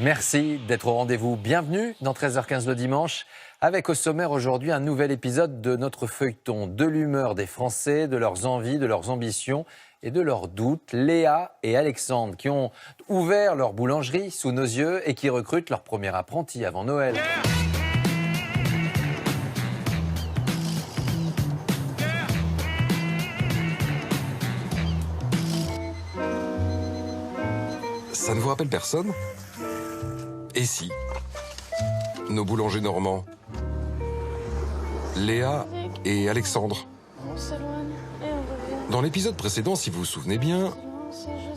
Merci d'être au rendez-vous. Bienvenue dans 13h15 le dimanche, avec au sommaire aujourd'hui un nouvel épisode de notre feuilleton de l'humeur des Français, de leurs envies, de leurs ambitions et de leurs doutes. Léa et Alexandre qui ont ouvert leur boulangerie sous nos yeux et qui recrutent leur premier apprenti avant Noël. Ça ne vous rappelle personne? Et si nos boulangers normands, Léa et Alexandre. Dans l'épisode précédent, si vous vous souvenez bien,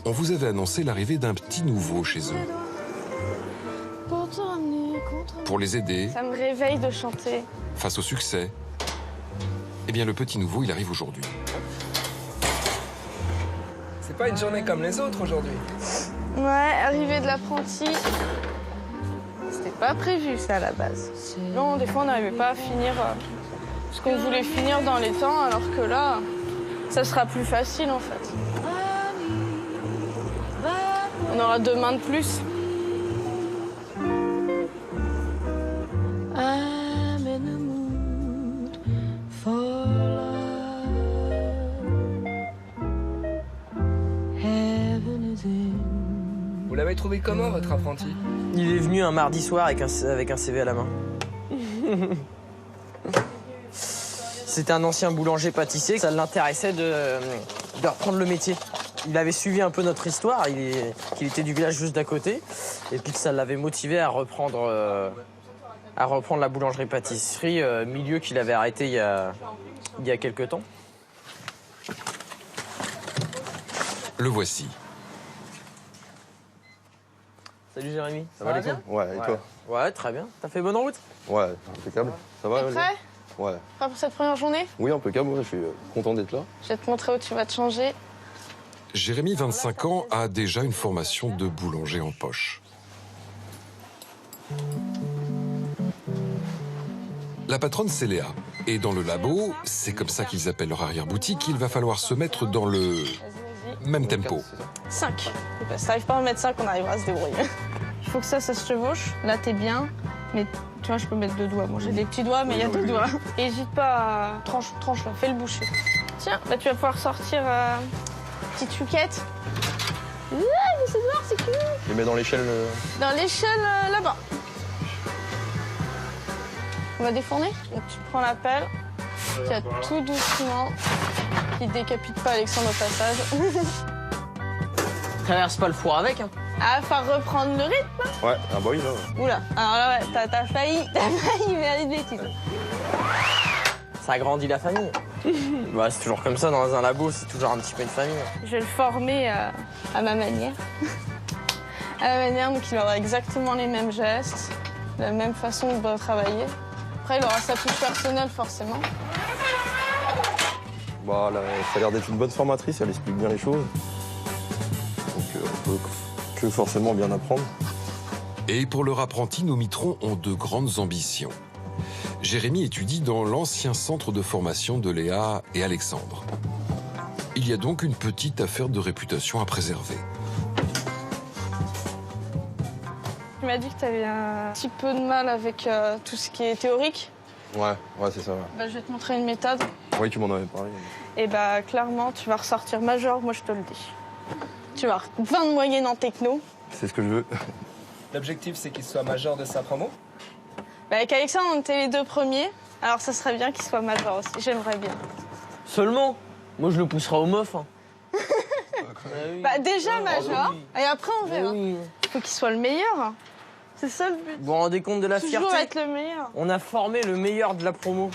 on vous avait annoncé l'arrivée d'un petit nouveau chez eux. Pour les aider. Ça me réveille de chanter. Face au succès. Eh bien, le petit nouveau, il arrive aujourd'hui. C'est pas une journée comme les autres aujourd'hui. Ouais, arrivée de l'apprenti. C'était pas prévu ça à la base. Non, des fois on n'arrivait pas à finir ce qu'on voulait finir dans les temps, alors que là, ça sera plus facile en fait. On aura 2 mains de plus. Vous l'avez trouvé comment, votre apprenti? Il est venu un mardi soir avec un CV à la main. C'était un ancien boulanger-pâtissier. Ça l'intéressait de reprendre le métier. Il avait suivi un peu notre histoire, qu'il était du village juste d'à côté, et puis que ça l'avait motivé à reprendre la boulangerie-pâtisserie, milieu qu'il avait arrêté il y a quelques temps. Le voici. Salut Jérémy, ça va va bien? Ouais, et toi? Ouais, très bien. T'as fait bonne route? Ouais, impeccable. Ça va? T'es prêt? Ouais. Prêt pour cette première journée? Oui, impeccable, ouais, je suis content d'être là. Je vais te montrer où tu vas te changer. Jérémy, 25 ans, a déjà une formation de boulanger en poche. La patronne, c'est Léa. Et dans le labo, c'est comme ça qu'ils appellent leur arrière-boutique, il va falloir se mettre dans le même tempo. 5. Si t'arrives pas à en mettre 5, on arrivera à se débrouiller. Il faut que ça se chevauche. Là, t'es bien. Mais tu vois, je peux mettre 2 doigts. Moi, j'ai des petits doigts, mais il y a 2 doigts. Hésite pas à... Tranche là, fais le boucher. Tiens, là, tu vas pouvoir sortir petite chouquette. Ouais, mais c'est noir, c'est cool. Je les mets dans l'échelle. Dans l'échelle, là-bas. On va défourner. Donc, tu prends la pelle. Tu as tout doucement. Qui décapite pas Alexandre au passage. Traverse pas le four avec, hein. Ah, faut reprendre le rythme. Ouais, ah bah oui, là. Oula, alors là, ouais, t'as failli faire une bêtise. Ça agrandit la famille. Ouais, c'est toujours comme ça dans un labo, c'est toujours un petit peu une famille. Je vais le former à ma manière. À ma manière, donc il aura exactement les mêmes gestes, la même façon de travailler. Après, il aura sa touche personnelle, forcément. Bah, là, ça a l'air d'être une bonne formatrice, elle explique bien les choses. Donc, on peut que forcément bien apprendre. Et pour leur apprenti, nos mitrons ont de grandes ambitions. Jérémy étudie dans l'ancien centre de formation de Léa et Alexandre. Il y a donc une petite affaire de réputation à préserver. Tu m'as dit que tu avais un petit peu de mal avec tout ce qui est théorique. Ouais, c'est ça. Ouais. Bah, je vais te montrer une méthode. Oui, tu m'en avais parlé. Et bah, clairement, tu vas ressortir major, moi je te le dis. Tu vas avoir 20 de moyenne en techno. C'est ce que je veux. L'objectif, c'est qu'il soit major de sa promo. Bah, avec Alexandre, on était les 2 premiers. Alors ça serait bien qu'il soit major aussi, j'aimerais bien. Seulement? Moi, je le pousserai au meuf, hein. Bah déjà major, et après on verra. Oui. Il faut qu'il soit le meilleur. C'est ça le but. Vous vous rendez compte de la Toujours fierté? être le meilleur. On a formé le meilleur de la promo.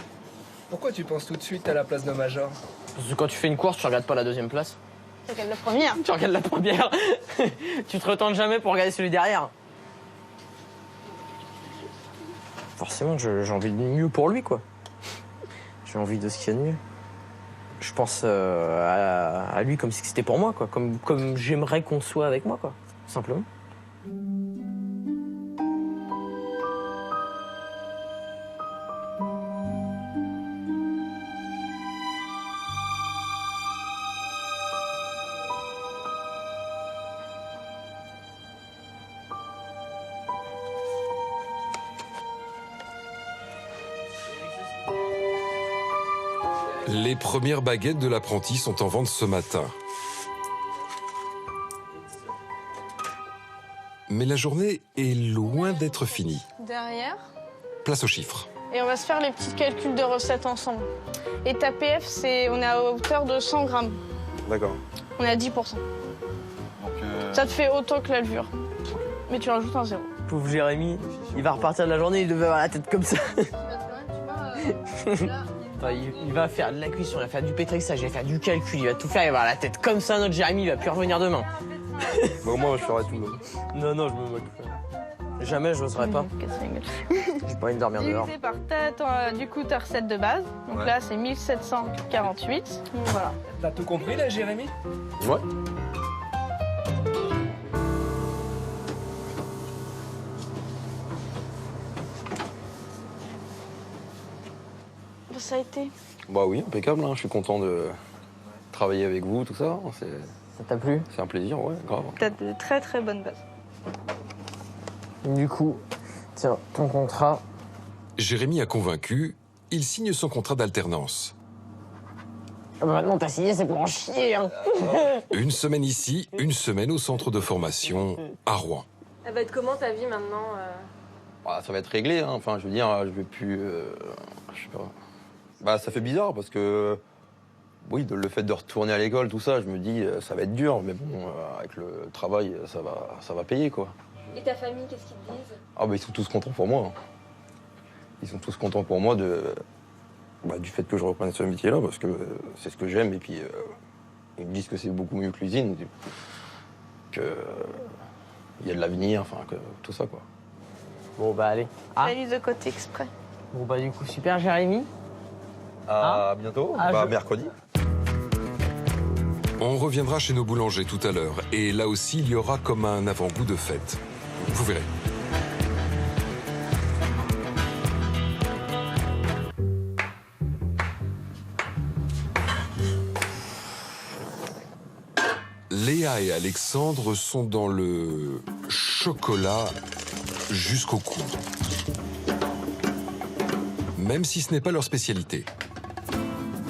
Pourquoi tu penses tout de suite à la place de major? Parce que quand tu fais une course, tu regardes pas la deuxième place. Tu regardes la première. Tu regardes la première. Tu te retentes jamais pour regarder celui derrière. Forcément, j'ai envie de mieux pour lui, quoi. J'ai envie de ce qu'il y a de mieux. Je pense à lui comme si c'était pour moi, quoi. Comme j'aimerais qu'on soit avec moi, quoi. Simplement. Les premières baguettes de l'apprenti sont en vente ce matin. Mais la journée est loin d'être finie. Derrière. Place aux chiffres. Et on va se faire les petits calculs de recettes ensemble. Et ta PF, on est à hauteur de 100 grammes. D'accord. On est à 10%. Donc, Ça te fait autant que la levure. Mais tu rajoutes un zéro. Pauvre Jérémy, il va repartir de la journée, il devait avoir la tête comme ça. Il va faire de la cuisson, il va faire du pétrissage, il va faire du calcul, il va tout faire, il va avoir la tête comme ça, notre Jérémy, il va plus revenir demain. au moins, je ferai tout. Non, je me moque. Jamais, je n'oserais pas. J'ai pas envie de dormir dehors. Divisé par du coup, ta recette de base. Donc Ouais. là, c'est 1748. Donc voilà. T'as tout compris là, Jérémy? Ouais. Ça a été. Bah oui, impeccable, hein. Je suis content de travailler avec vous, tout ça. Ça t'a plu? C'est un plaisir, ouais, grave. T'as de très très bonnes bases. Du coup, tiens, ton contrat. Jérémy a convaincu, il signe son contrat d'alternance. Ah bah maintenant, t'as signé, c'est pour en chier, hein. Une semaine ici, une semaine au centre de formation à Rouen. Elle va être comment ta vie maintenant Bah, ça va être réglé, hein. Enfin, je veux dire, je vais plus... je sais pas. Bah, ça fait bizarre parce que... Oui, le fait de retourner à l'école, tout ça, je me dis, ça va être dur. Mais bon, avec le travail, ça va payer, quoi. Et ta famille, qu'est-ce qu'ils te disent? Ah bah, ils sont tous contents pour moi. Hein. Ils sont tous contents pour moi du fait que je reprenne ce métier-là, parce que c'est ce que j'aime. Et puis, ils me disent que c'est beaucoup mieux que l'usine, que il y a de l'avenir, enfin, que tout ça, quoi. Bon, bah allez. Ah, J'ai mis de côté exprès. bon, bah du coup, super, Jérémy. À bientôt, mercredi. On reviendra chez nos boulangers tout à l'heure. Et là aussi, il y aura comme un avant-goût de fête. Vous verrez. Léa et Alexandre sont dans le chocolat jusqu'au cou. Même si ce n'est pas leur spécialité.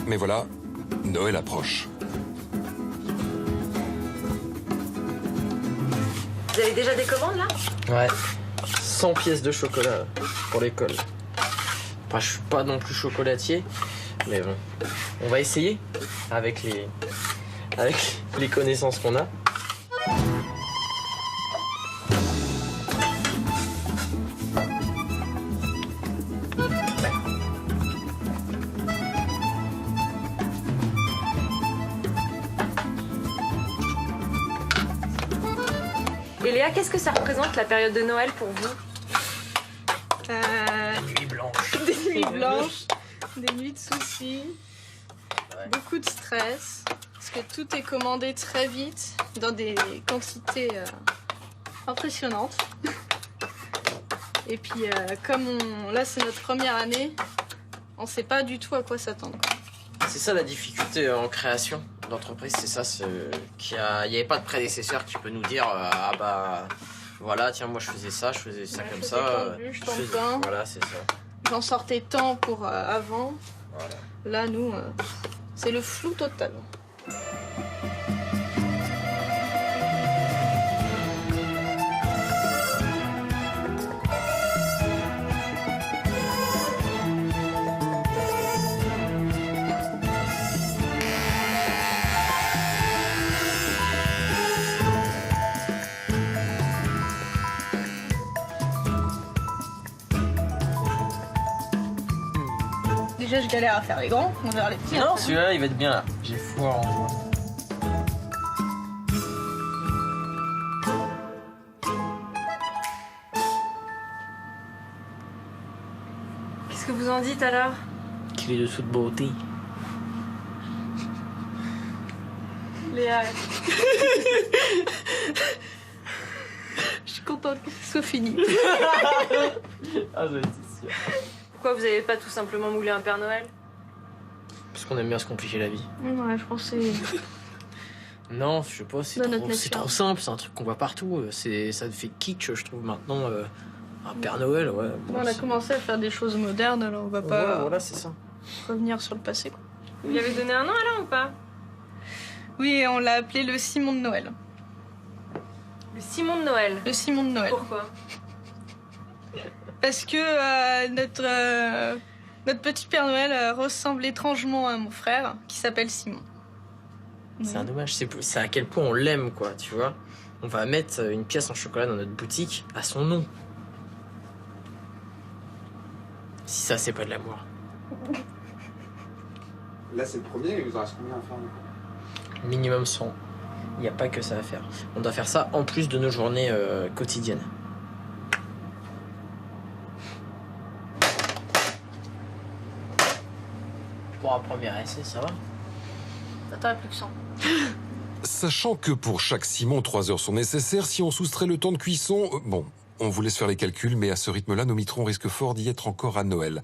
Mais voilà, Noël approche. Vous avez déjà des commandes là? Ouais. 100 pièces de chocolat pour l'école. Enfin, je suis pas non plus chocolatier, mais bon. On va essayer avec les connaissances qu'on a. Et Léa, qu'est-ce que ça représente la période de Noël pour vous? Nuit blanche. Des nuits blanches, des nuits de soucis, beaucoup de stress, parce que tout est commandé très vite, dans des quantités impressionnantes. Et puis, là, c'est notre première année, on sait pas du tout à quoi s'attendre. C'est ça la difficulté en création d'entreprise, c'est ça, il n'y avait pas de prédécesseur qui peut nous dire ah bah voilà, tiens, moi je faisais ça comme ça. Voilà, c'est ça. J'en sortais tant pour avant. Voilà. Là, nous, c'est le flou total. Déjà, je galère à faire les grands, on verra les petits. Non, celui-là, il va être bien là. J'ai foi en... Qu'est-ce que vous en dites alors? Qu'il est de toute beauté. Léa. Je suis contente que ce soit fini. Ah, j'en étais sûr. Pourquoi vous avez pas tout simplement moulé un Père Noël? Parce qu'on aime bien se compliquer la vie. Ouais, je pense que c'est... Non, je sais pas, c'est Dans notre trop, c'est nature. trop simple, c'est un truc qu'on voit partout. Ça fait kitsch, je trouve, maintenant. Un Père Noël, ouais. On a commencé à faire des choses modernes, alors on va pas Ouais, voilà, c'est ça. revenir sur le passé, quoi. Vous lui avez donné un nom alors ou pas? Oui, on l'a appelé le Simon de Noël. Le Simon de Noël. Le Simon de Noël. Pourquoi? Parce que notre petit Père Noël ressemble étrangement à mon frère, qui s'appelle Simon. C'est un dommage, c'est à quel point on l'aime, quoi, tu vois. On va mettre une pièce en chocolat dans notre boutique à son nom. Si ça, c'est pas de l'amour. Là, c'est le premier, il vous en reste combien à faire? Minimum 100. Il n'y a pas que ça à faire. On doit faire ça en plus de nos journées quotidiennes. Pour un premier essai, ça va? T'as plus que 100. Sachant que pour chaque Simon, 3 heures sont nécessaires, si on soustrait le temps de cuisson... bon, on vous laisse faire les calculs, mais à ce rythme-là, nos mitrons risquent fort d'y être encore à Noël.